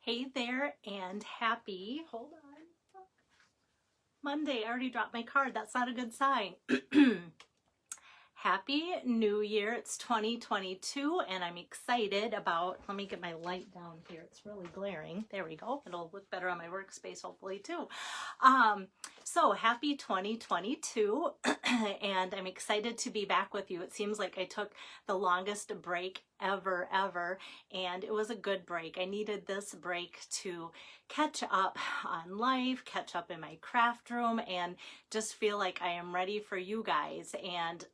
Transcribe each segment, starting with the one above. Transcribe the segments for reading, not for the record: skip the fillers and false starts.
Hey there, and happy, hold on, Monday. I already dropped my card. That's not a good sign. Happy New Year. It's 2022 and I'm excited about, let me get my light down here. It's really glaring. There we go. It'll look better on my workspace hopefully too. So happy 2022 and I'm excited to be back with you. It seems like I took the longest break ever, and it was a good break. I needed this break to catch up on life, catch up in my craft room, and just feel like I am ready for you guys, and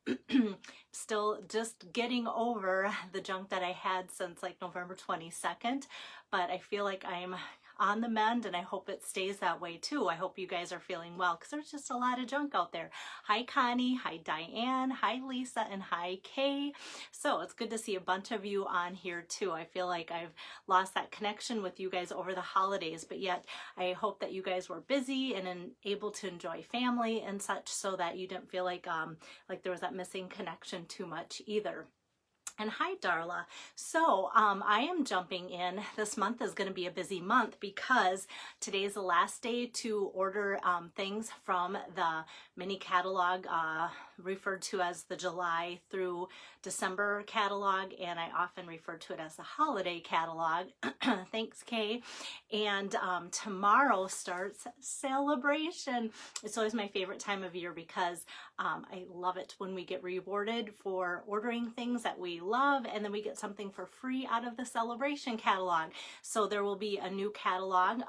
still just getting over the junk that I had since like November 22nd, but I feel like I'm on the mend and I hope it stays that way too. I hope you guys are feeling well because there's just a lot of junk out there. Hi Connie, hi Diane, hi Lisa, and hi Kay. So it's good to see a bunch of you on here too. I feel like I've lost that connection with you guys over the holidays, but yet I hope that you guys were busy and able to enjoy family and such, so that you didn't feel like there was that missing connection too much either. And hi Darla. So I am jumping in. This month is going to be a busy month because today is the last day to order things from the mini catalog, referred to as the July through December catalog, and I often refer to it as the holiday catalog. Thanks, Kay. And tomorrow starts Celebration. It's always my favorite time of year because I love it when we get rewarded for ordering things that we love, and then we get something for free out of the Celebration catalog. So there will be a new catalog.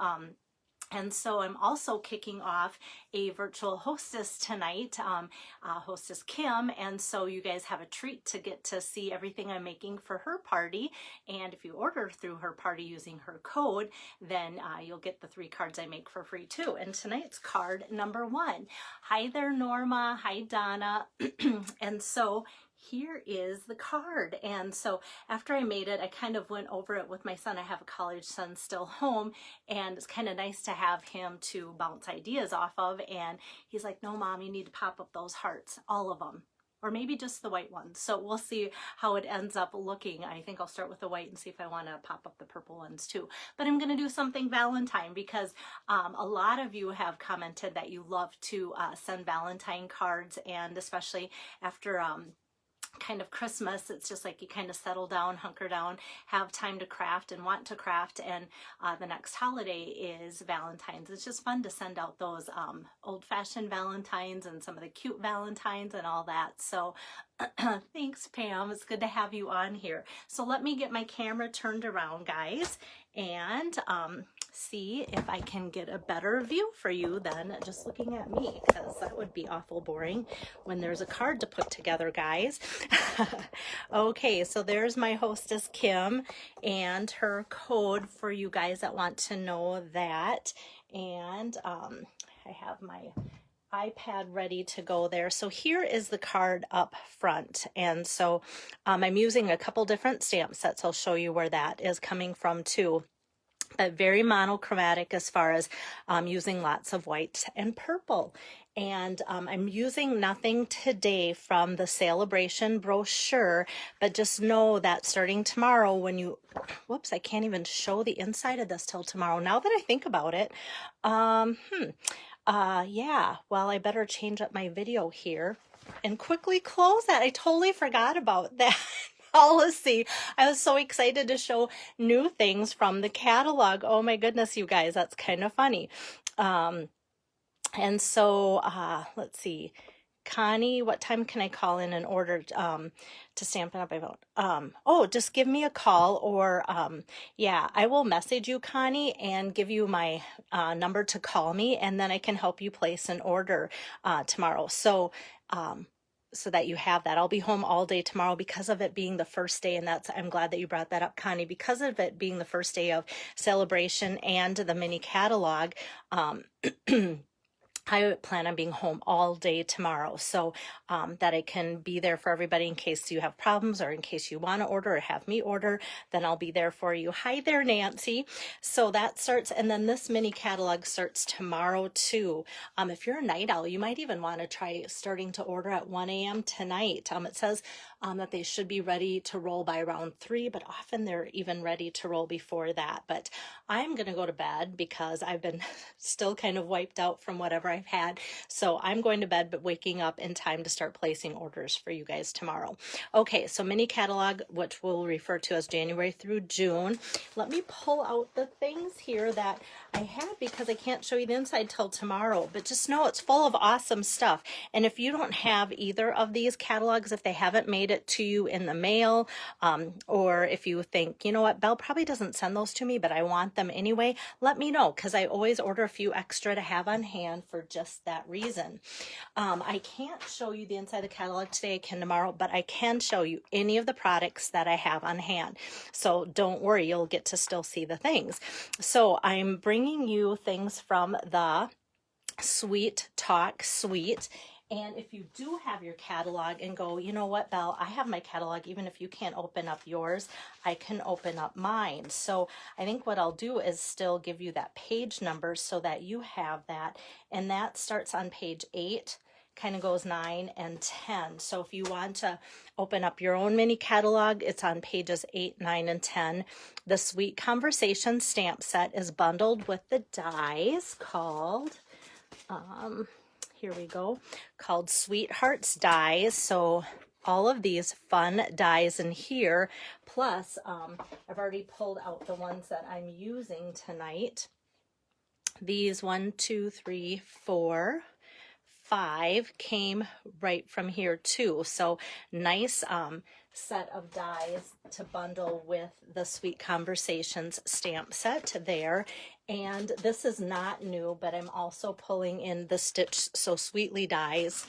And so I'm also kicking off a virtual hostess tonight, Hostess Kim, and so you guys have a treat to get to see everything I'm making for her party. And if you order through her party using her code, then you'll get the 3 cards I make for free too. And tonight's card number 1. Hi there, Norma. Hi, Donna. And so here is the card. And so after I made it, I kind of went over it with my son. I have a college son still home, and it's kind of nice to have him to bounce ideas off of. And he's like, no, Mom, you need to pop up those hearts, all of them, or maybe just the white ones. So we'll see how it ends up looking. I think I'll start with the white and see if I want to pop up the purple ones too. But I'm going to do something Valentine because a lot of you have commented that you love to send Valentine cards, and especially after kind of Christmas, it's just like you kind of settle down, hunker down, have time to craft and want to craft, and the next holiday is Valentine's. It's just fun to send out those old-fashioned Valentines and some of the cute Valentines and all that. So thanks, Pam. It's good to have you on here. So let me get my camera turned around, guys, and see if I can get a better view for you than just looking at me, because that would be awful boring when there's a card to put together, guys. Okay, so there's my hostess Kim and her code for you guys that want to know that. And I have my iPad ready to go there. So here is the card up front. And so I'm using a couple different stamp sets. I'll show you where that is coming from too. But very monochromatic as far as using lots of white and purple. And I'm using nothing today from the Celebration brochure, but just know that starting tomorrow when you, whoops, I can't even show the inside of this till tomorrow. Now that I think about it, yeah, well, I better change up my video here and quickly close that. I totally forgot about that. Policy. I was so excited to show new things from the catalog. Oh my goodness, you guys, that's kind of funny. And so let's see, Connie, what time can I call in order to stamp it up? I vote. Oh, just give me a call, or yeah, I will message you, Connie, and give you my number to call me, and then I can help you place an order tomorrow. So so that you have that. I'll be home all day tomorrow because of it being the first day, and I'm glad that you brought that up, Connie, because of it being the first day of Celebration and the mini catalog. I plan on being home all day tomorrow, so that I can be there for everybody in case you have problems or in case you want to order or have me order, then I'll be there for you. Hi there, Nancy. So that starts, and then this mini catalog starts tomorrow too. If you're a night owl, you might even want to try starting to order at 1 a.m. tonight. It says that they should be ready to roll by around 3, but often they're even ready to roll before that. But I'm going to go to bed because I've been still kind of wiped out from whatever I've had. So I'm going to bed, but waking up in time to start placing orders for you guys tomorrow. Okay, so mini catalog, which we'll refer to as January through June. Let me pull out the things here that I have because I can't show you the inside till tomorrow, but just know it's full of awesome stuff. And if you don't have either of these catalogs, if they haven't made it to you in the mail, or if you think, you know what, Belle probably doesn't send those to me, but I want them anyway, let me know, because I always order a few extra to have on hand for just that reason. I can't show you the inside of the catalog today, I can tomorrow, but I can show you any of the products that I have on hand. So don't worry, you'll get to still see the things. So I'm bringing you things from the Sweet Talk Suite. And if you do have your catalog and go, you know what, Belle, I have my catalog, even if you can't open up yours, I can open up mine. So I think what I'll do is still give you that page number so that you have that. And that starts on page 8, kind of goes 9 and 10. So if you want to open up your own mini catalog, it's on pages 8, 9, and 10. The Sweet Conversation stamp set is bundled with the dies called... here we go, called Sweethearts Dies. So all of these fun dies in here, plus I've already pulled out the ones that I'm using tonight. These 1, 2, 3, 4, 5 came right from here too. So nice set of dies to bundle with the Sweet Conversations stamp set there. And this is not new, but I'm also pulling in the Stitch So Sweetly dies,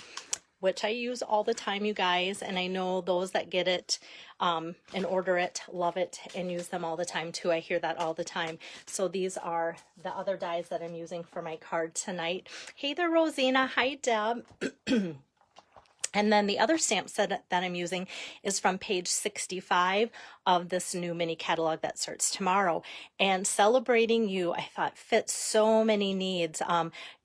which I use all the time, you guys. And I know those that get it and order it, love it, and use them all the time too. I hear that all the time. So these are the other dies that I'm using for my card tonight. Hey there, Rosina. Hi, Deb. And then the other stamp set that I'm using is from page 65 of this new mini catalog that starts tomorrow. And Celebrating You, I thought, fits so many needs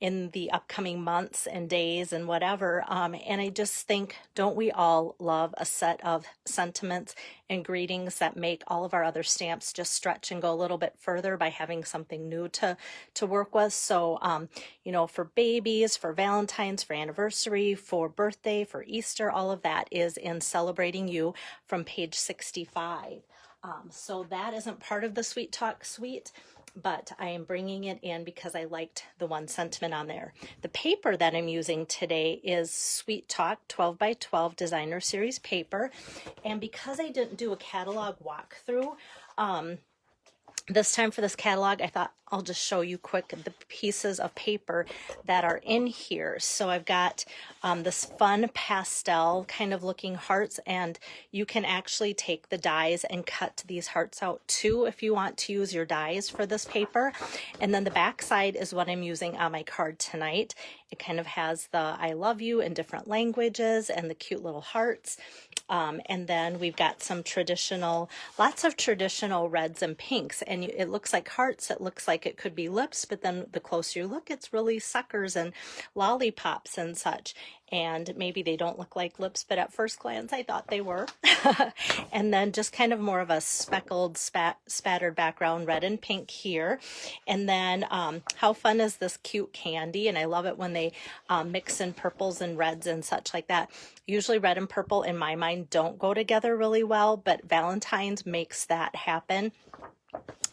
in the upcoming months and days and whatever. And I just think, don't we all love a set of sentiments and greetings that make all of our other stamps just stretch and go a little bit further by having something new to work with? So, you know, for babies, for Valentine's, for anniversary, for birthday, for Easter, all of that is in Celebrating You from page 65. So that isn't part of the Sweet Talk Suite, but I am bringing it in because I liked the one sentiment on there. The paper that I'm using today is Sweet Talk 12 by 12 Designer Series paper. And because I didn't do a catalog walkthrough, this time for this catalog, I thought I'll just show you quick the pieces of paper that are in here. So I've got this fun pastel kind of looking hearts, and you can actually take the dies and cut these hearts out too if you want to use your dies for this paper. And then the back side is what I'm using on my card tonight. It kind of has the I love you in different languages and the cute little hearts. And then we've got some traditional, lots of traditional reds and pinks, and it looks like hearts, it looks like it could be lips, but then the closer you look, it's really suckers and lollipops and such. And maybe they don't look like lips, but at first glance I thought they were. And then just kind of more of a speckled, spattered background, red and pink here. And then how fun is this cute candy? And I love it when they mix in purples and reds and such like that. Usually red and purple in my mind don't go together really well, but Valentine's makes that happen.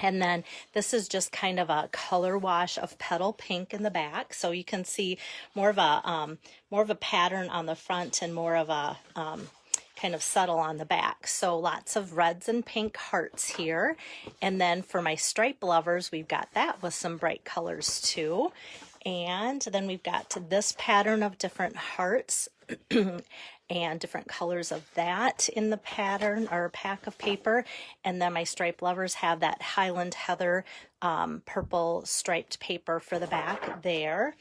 And then this is just kind of a color wash of petal pink in the back, so you can see more of a pattern on the front and more of a kind of subtle on the back. So lots of reds and pink hearts here. And then for my stripe lovers, we've got that with some bright colors too. And then we've got this pattern of different hearts and different colors of that in the pattern or pack of paper. And then my stripe lovers have that Highland Heather purple striped paper for the back there.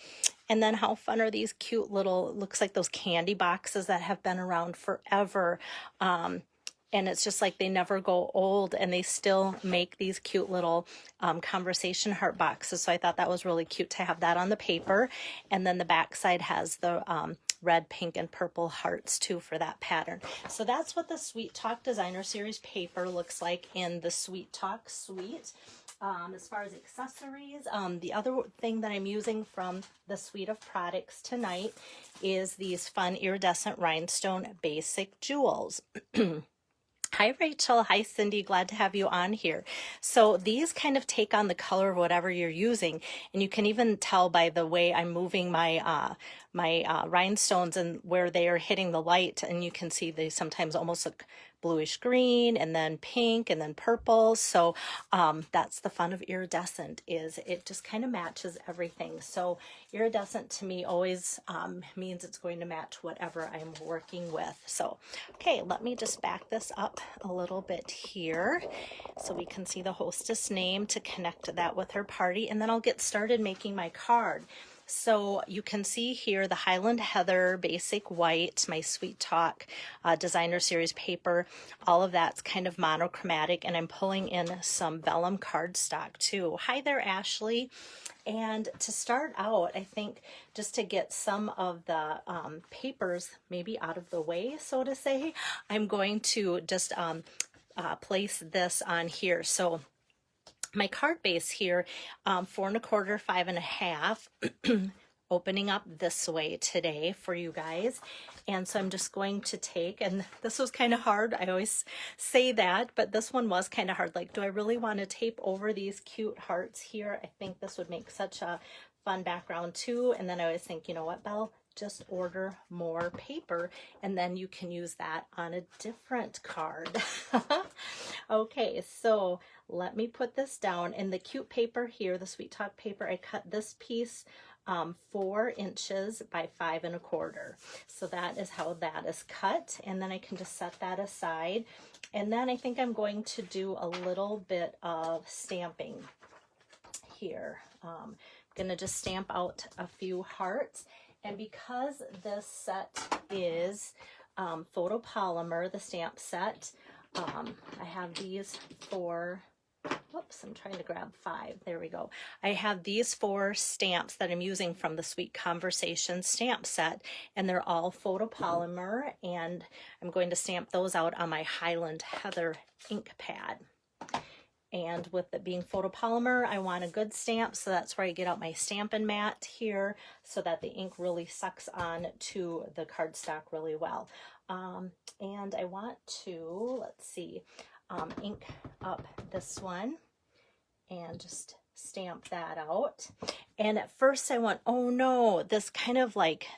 And then how fun are these cute little, looks like those candy boxes that have been around forever. And it's just like they never go old, and they still make these cute little conversation heart boxes. So I thought that was really cute to have that on the paper. And then the back side has the red, pink, and purple hearts too for that pattern. So that's what the Sweet Talk Designer Series paper looks like in the Sweet Talk suite. As far as accessories, the other thing that I'm using from the suite of products tonight is these fun iridescent rhinestone basic jewels. Hi, Rachel. Hi, Cindy. Glad to have you on here. So these kind of take on the color of whatever you're using. And you can even tell by the way I'm moving my rhinestones and where they are hitting the light. And you can see they sometimes almost look bluish green, and then pink, and then purple. So that's the fun of iridescent, is it just kind of matches everything. So iridescent to me always means it's going to match whatever I'm working with. So, okay, let me just back this up a little bit here so we can see the hostess name to connect that with her party, and then I'll get started making my card. So you can see here the Highland Heather Basic White, my Sweet Talk Designer Series paper. All of that's kind of monochromatic, and I'm pulling in some vellum cardstock too. Hi there, Ashley. And to start out, I think just to get some of the papers maybe out of the way, so to say, I'm going to just place this on here. So my card base here, 4 1/4, 5 1/2, opening up this way today for you guys. And so I'm just going to take, and this was kind of hard. I always say that, but this one was kind of hard. Like, do I really want to tape over these cute hearts here? I think this would make such a fun background too. And then I always think, you know what, Belle? Just order more paper, and then you can use that on a different card. Okay, so let me put this down. In the cute paper here, the Sweet Talk paper, I cut this piece 4 inches by 5 1/4. So that is how that is cut, and then I can just set that aside. And then I think I'm going to do a little bit of stamping here. I'm gonna just stamp out a few hearts. And because this set is photopolymer, the stamp set, I have these 4, whoops, I'm trying to grab 5, there we go. I have these 4 stamps that I'm using from the Sweet Conversation stamp set, and they're all photopolymer, and I'm going to stamp those out on my Highland Heather ink pad. And with it being photopolymer, I want a good stamp, so that's where I get out my Stampin' Mat here so that the ink really sucks on to the cardstock really well. And I want to, let's see, ink up this one and just stamp that out. And at first I went, oh no, this kind of like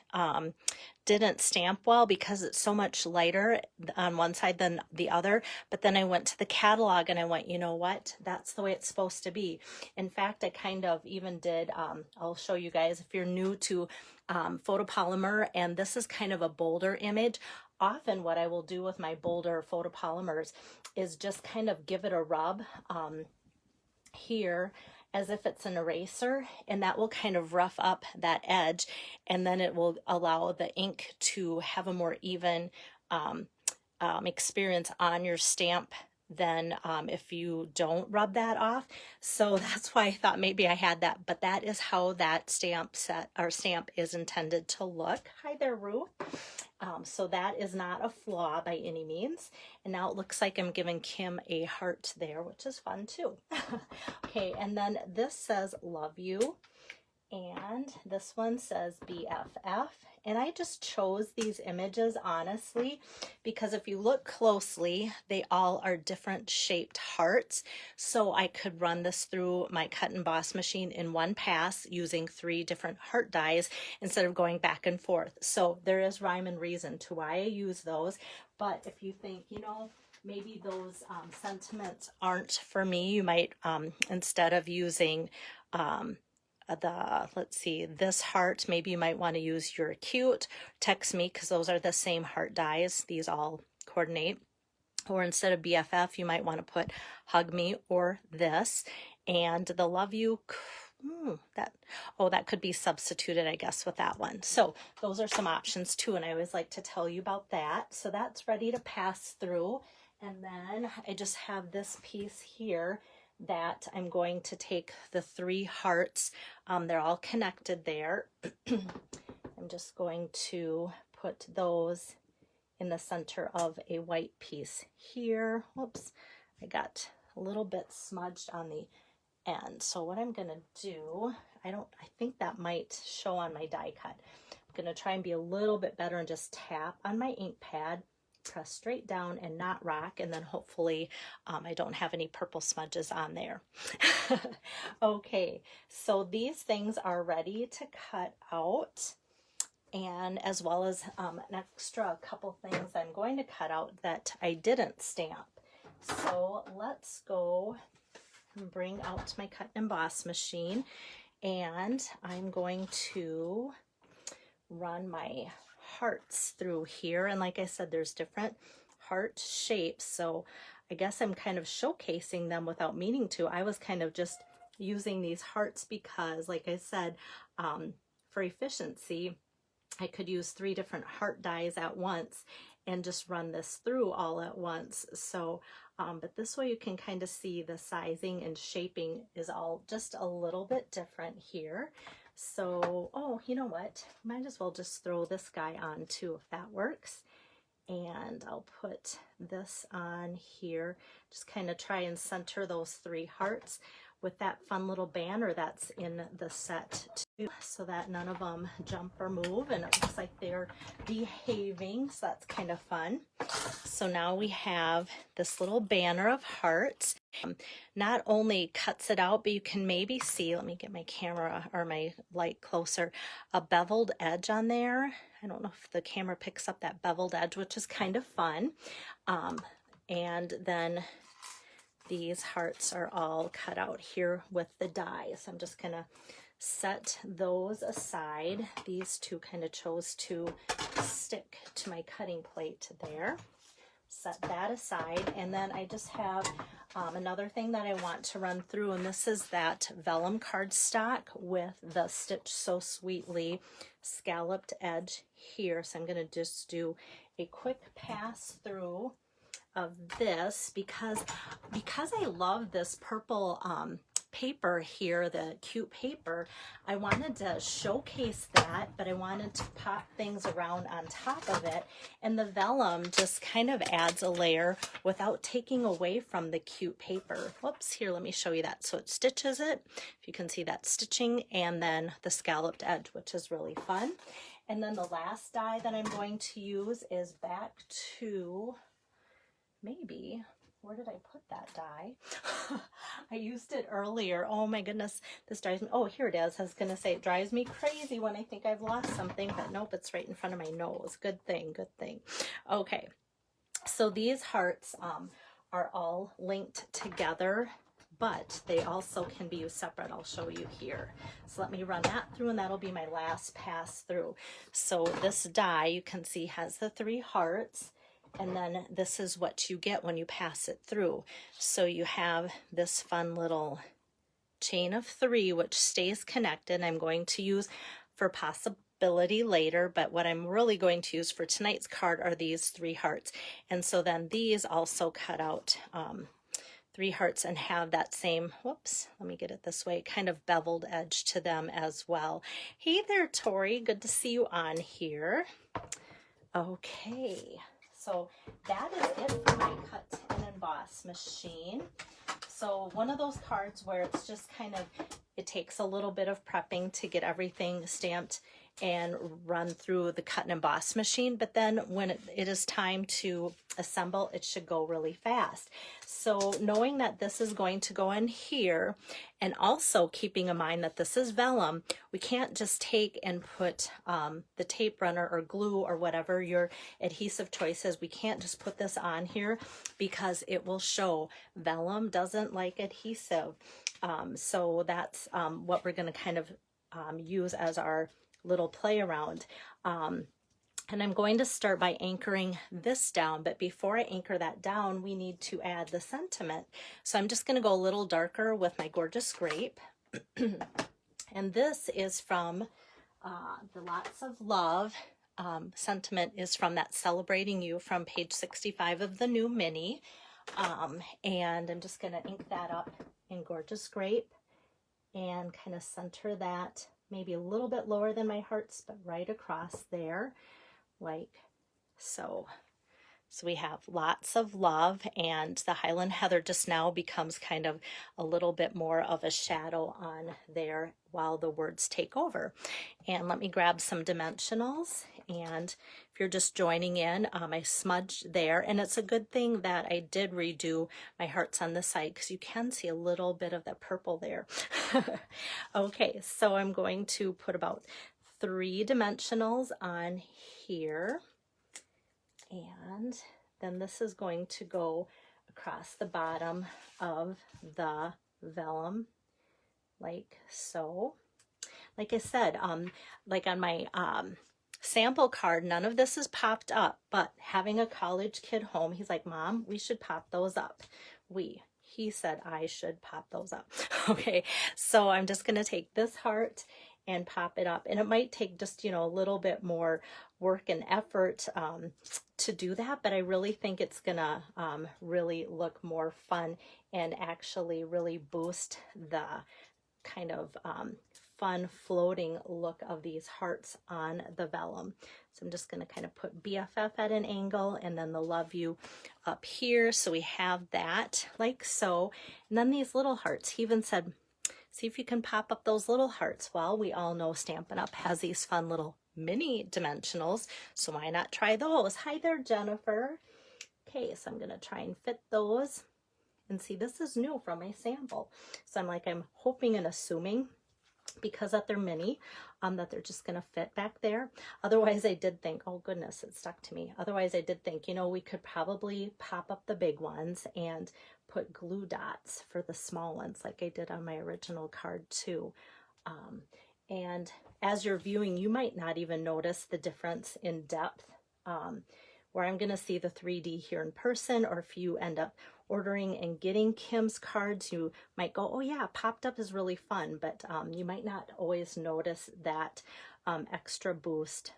didn't stamp well because it's so much lighter on one side than the other. But then I went to the catalog and I went, you know what, that's the way it's supposed to be. In fact, I kind of even did, I'll show you guys if you're new to photopolymer, and this is kind of a bolder image. Often what I will do with my bolder photopolymers is just kind of give it a rub here as if it's an eraser, and that will kind of rough up that edge, and then it will allow the ink to have a more even experience on your stamp than if you don't rub that off. So that's why I thought maybe I had that, but that is how that stamp set or stamp is intended to look. Hi there, Ruth. So that is not a flaw by any means. And now it looks like I'm giving Kim a heart there, which is fun too. Okay, and then this says love you, and this one says BFF. And I just chose these images honestly because if you look closely, they all are different shaped hearts. So I could run this through my cut and emboss machine in one pass using 3 different heart dies instead of going back and forth. So there is rhyme and reason to why I use those. But if you think, you know, maybe those sentiments aren't for me, you might, instead of using let's see, this heart, maybe you might want to use your cute, text me, because those are the same heart dies. These all coordinate. Or instead of BFF, you might want to put hug me or this. And the love you, that could be substituted, I guess, with that one. So those are some options too, and I always like to tell you about that. So that's ready to pass through. And then I just have this piece here that I'm going to take the 3 hearts. They're all connected there. I'm just going to put those in the center of a white piece here. Whoops, I got a little bit smudged on the end. So what I'm gonna do, I think that might show on my die cut. I'm gonna try and be a little bit better and just tap on my ink pad, press straight down and not rock, and then hopefully I don't have any purple smudges on there. Okay, so these things are ready to cut out, and as well as an extra couple things I'm going to cut out that I didn't stamp. So let's go and bring out my cut and emboss machine, and I'm going to run my hearts through here. And like I said, there's different heart shapes, so I guess I'm kind of showcasing them without meaning to. I was kind of just using these hearts because, like I said, for efficiency, I could use 3 different heart dies at once and just run this through all at once. So but this way you can kind of see the sizing and shaping is all just a little bit different here. So, oh, you know what? Might as well just throw this guy on too, if that works. And I'll put this on here. Just kind of try and center those 3 hearts with that fun little banner that's in the set too, so that none of them jump or move, and it looks like they're behaving, so that's kind of fun. So now we have this little banner of hearts. Not only cuts it out, but you can maybe see, let me get my camera or my light closer, a beveled edge on there. I don't know if the camera picks up that beveled edge, which is kind of fun. And then these hearts are all cut out here with the die. So I'm just gonna set those aside. These 2 kind of chose to stick to my cutting plate there. Set that aside, and then I just have another thing that I want to run through, and this is that vellum cardstock with the Stitch So Sweetly scalloped edge here. So I'm going to just do a quick pass through of this because I love this purple paper here, the cute paper. I wanted to showcase that, but I wanted to pop things around on top of it, and the vellum just kind of adds a layer without taking away from the cute paper. Whoops, here, let me show you that. So it stitches it, if you can see that stitching, and then the scalloped edge, which is really fun. And then the last die that I'm going to use is back to, maybe, where did I put that die? I used it earlier. Oh my goodness, this drives me, oh, here it is. I was going to say it drives me crazy when I think I've lost something, but nope, it's right in front of my nose. Good thing, good thing. Okay, so these hearts are all linked together, but they also can be used separate. I'll show you here. So let me run that through, and that'll be my last pass through. So this die, you can see, has the 3 hearts. And then this is what you get when you pass it through. So you have this fun little chain of 3, which stays connected. I'm going to use for possibility later, but what I'm really going to use for tonight's card are these 3 hearts. And so then these also cut out 3 hearts and have that same, whoops, let me get it this way, kind of beveled edge to them as well. Hey there, Tori, good to see you on here. Okay. So that is it for my cut and emboss machine. So one of those cards where it's just kind of, it takes a little bit of prepping to get everything stamped and run through the cut and emboss machine, but then when it is time to assemble, it should go really fast. So knowing that this is going to go in here, and also keeping in mind that this is vellum, we can't just take and put the tape runner or glue or whatever your adhesive choice is. We can't just put this on here because it will show. Vellum doesn't like adhesive. So that's what we're going to kind of use as our little play around. And I'm going to start by anchoring this down, but before I anchor that down, we need to add the sentiment. So I'm just going to go a little darker with my gorgeous grape. And this is from the Lots of Love sentiment is from that Celebrating You from page 65 of the new mini. And I'm just going to ink that up in Gorgeous Grape and kind of center that maybe a little bit lower than my hearts, but right across there, like so. So we have Lots of Love, and the Highland Heather just now becomes kind of a little bit more of a shadow on there while the words take over. And let me grab some dimensionals, and if you're just joining in, I smudged there, and it's a good thing that I did redo my hearts on this side because you can see a little bit of that purple there. Okay, so I'm going to put about 3 dimensionals on here. And then this is going to go across the bottom of the vellum, like so. Like I said, like on my sample card, none of this is popped up, but having a college kid home, he's like, Mom, we should pop those up. He said I should pop those up. Okay, so I'm just going to take this heart and pop it up, and it might take just, you know, a little bit more work and effort to do that, but I really think it's gonna really look more fun and actually really boost the kind of fun floating look of these hearts on the vellum. So I'm just going to kind of put BFF at an angle and then the Love You up here, so we have that like so. And then these little hearts, he even said, see if you can pop up those little hearts. Well, we all know Stampin' Up! Has these fun little mini dimensionals, so why not try those? Hi there, Jennifer. Okay, so I'm going to try and fit those. And see, this is new from my sample. So I'm hoping and assuming, because that they're mini, that they're just going to fit back there. Otherwise, I did think, oh goodness, it stuck to me. Otherwise, I did think, you know, we could probably pop up the big ones and put glue dots for the small ones like I did on my original card too. And as you're viewing, you might not even notice the difference in depth where I'm going to see the 3D here in person, or if you end up ordering and getting Kim's cards, you might go, oh yeah, popped up is really fun, but you might not always notice that extra boost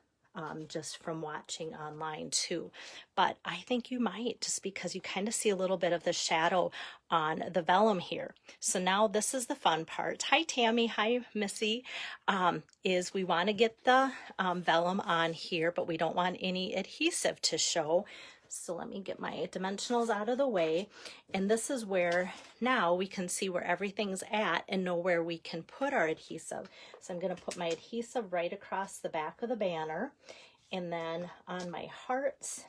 just from watching online too. But I think you might, just because you kind of see a little bit of the shadow on the vellum here. So now this is the fun part. Hi Tammy, hi Missy. Is we want to get the vellum on here, but we don't want any adhesive to show. So let me get my dimensionals out of the way. And this is where now we can see where everything's at and know where we can put our adhesive. So I'm going to put my adhesive right across the back of the banner, and then on my hearts.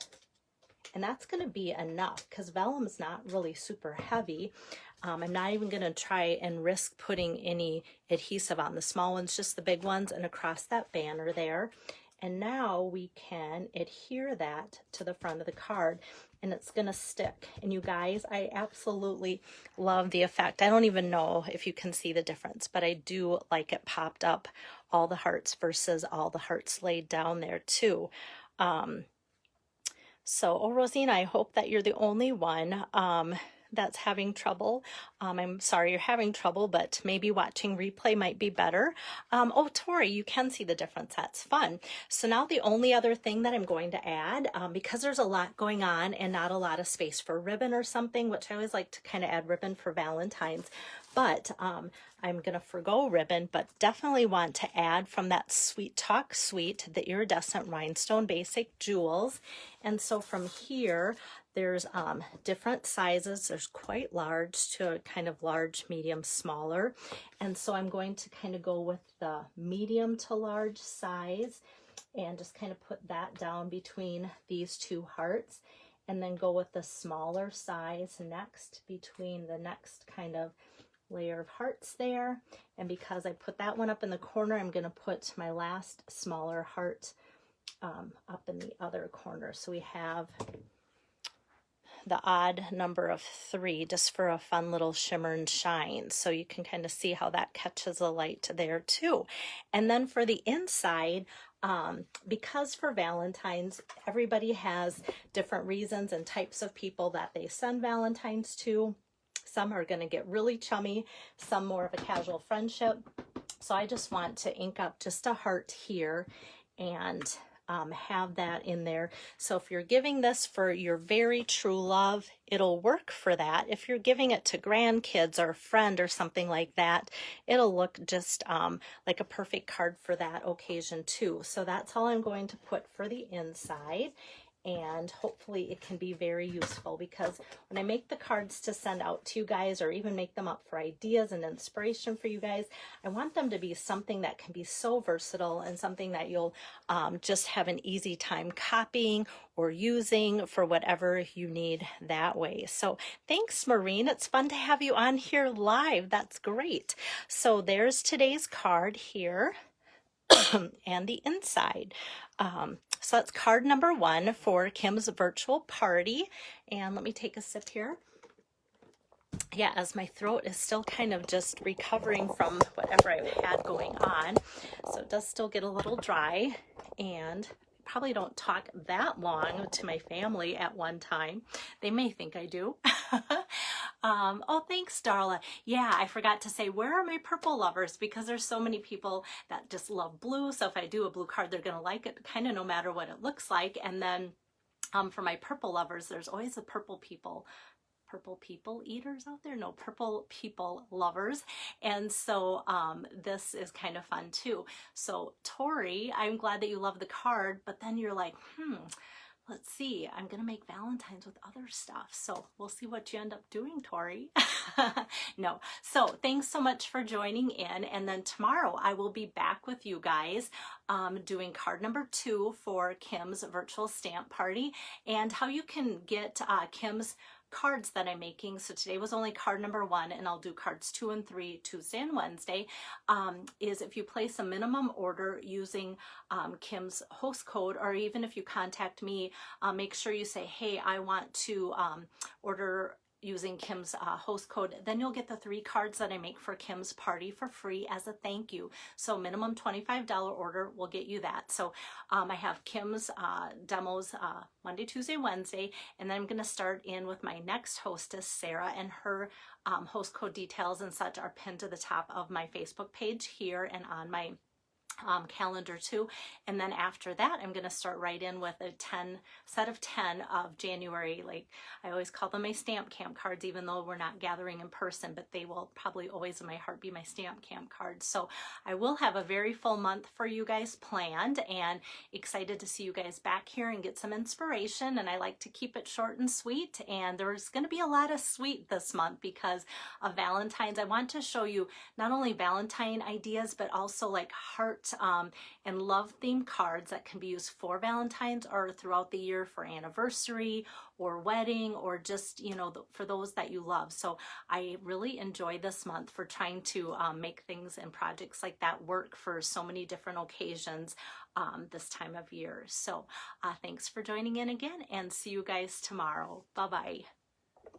And that's going to be enough because vellum's not really super heavy. I'm not even going to try and risk putting any adhesive on the small ones, just the big ones, and across that banner there. And now we can adhere that to the front of the card, and it's going to stick. And you guys, I absolutely love the effect. I don't even know if you can see the difference, but I do like it popped up, all the hearts versus all the hearts laid down there too. So, oh, Rosina, I hope that you're the only one that's having trouble. I'm sorry you're having trouble, but maybe watching replay might be better. Oh, Tori, you can see the difference. That's fun. So now the only other thing that I'm going to add, because there's a lot going on and not a lot of space for ribbon or something, which I always like to kind of add ribbon for Valentine's, but I'm going to forgo ribbon, but definitely want to add from that Sweet Talk Suite, the Iridescent Rhinestone Basic Jewels. And so from here, there's different sizes. There's quite large to kind of large, medium, smaller. And so I'm going to kind of go with the medium to large size and just kind of put that down between these two hearts, and then go with the smaller size next between the next kind of layer of hearts there. And because I put that one up in the corner, I'm going to put my last smaller heart up in the other corner. So we have the odd number of 3 just for a fun little shimmer and shine. So you can kind of see how that catches the light there too. And then for the inside, because for Valentine's, everybody has different reasons and types of people that they send Valentine's to. Some are going to get really chummy, some more of a casual friendship. So I just want to ink up just a heart here and have that in there. So if you're giving this for your very true love, it'll work for that. If you're giving it to grandkids or a friend or something like that, it'll look just like a perfect card for that occasion too. So that's all I'm going to put for the inside. And hopefully it can be very useful, because when I make the cards to send out to you guys, or even make them up for ideas and inspiration for you guys, I want them to be something that can be so versatile and something that you'll just have an easy time copying or using for whatever you need that way. So thanks, Maureen. It's fun to have you on here live. That's great. So there's today's card here. And the inside. So that's card number 1 for Kim's virtual party. And let me take a sip here. Yeah, as my throat is still kind of just recovering from whatever I've had going on. So it does still get a little dry, and probably don't talk that long to my family at one time. They may think I do. Oh, thanks, Darla. Yeah, I forgot to say, where are my purple lovers? Because there's so many people that just love blue. So if I do a blue card, they're going to like it kind of no matter what it looks like. And then for my purple lovers, there's always the purple people eaters out there. No, purple people lovers. And so this is kind of fun too. So Tori, I'm glad that you love the card, but then you're like, let's see, I'm gonna make Valentine's with other stuff. So we'll see what you end up doing, Tori. No, so thanks so much for joining in. And then tomorrow I will be back with you guys doing card number 2 for Kim's virtual stamp party, and how you can get Kim's cards that I'm making. So today was only card number 1, and I'll do cards 2 and 3 Tuesday and Wednesday. Is if you place a minimum order using Kim's host code, or even if you contact me, make sure you say, hey, I want to order using Kim's host code, then you'll get the 3 cards that I make for Kim's party for free as a thank you. So minimum $25 order will get you that. So I have Kim's demos Monday, Tuesday, Wednesday, and then I'm going to start in with my next hostess, Sarah, and her host code details and such are pinned to the top of my Facebook page here and on my calendar too. And then after that, I'm going to start right in with a set of 10 of January. Like I always call them my stamp camp cards, even though we're not gathering in person, but they will probably always in my heart be my stamp camp cards. So I will have a very full month for you guys planned, and excited to see you guys back here and get some inspiration. And I like to keep it short and sweet, and there's going to be a lot of sweet this month because of Valentine's. I want to show you not only Valentine ideas, but also like heart and love themed cards that can be used for Valentine's or throughout the year for anniversary or wedding, or just, you know, for those that you love. So I really enjoy this month for trying to make things and projects like that work for so many different occasions this time of year. So thanks for joining in again, and see you guys tomorrow. Bye-bye.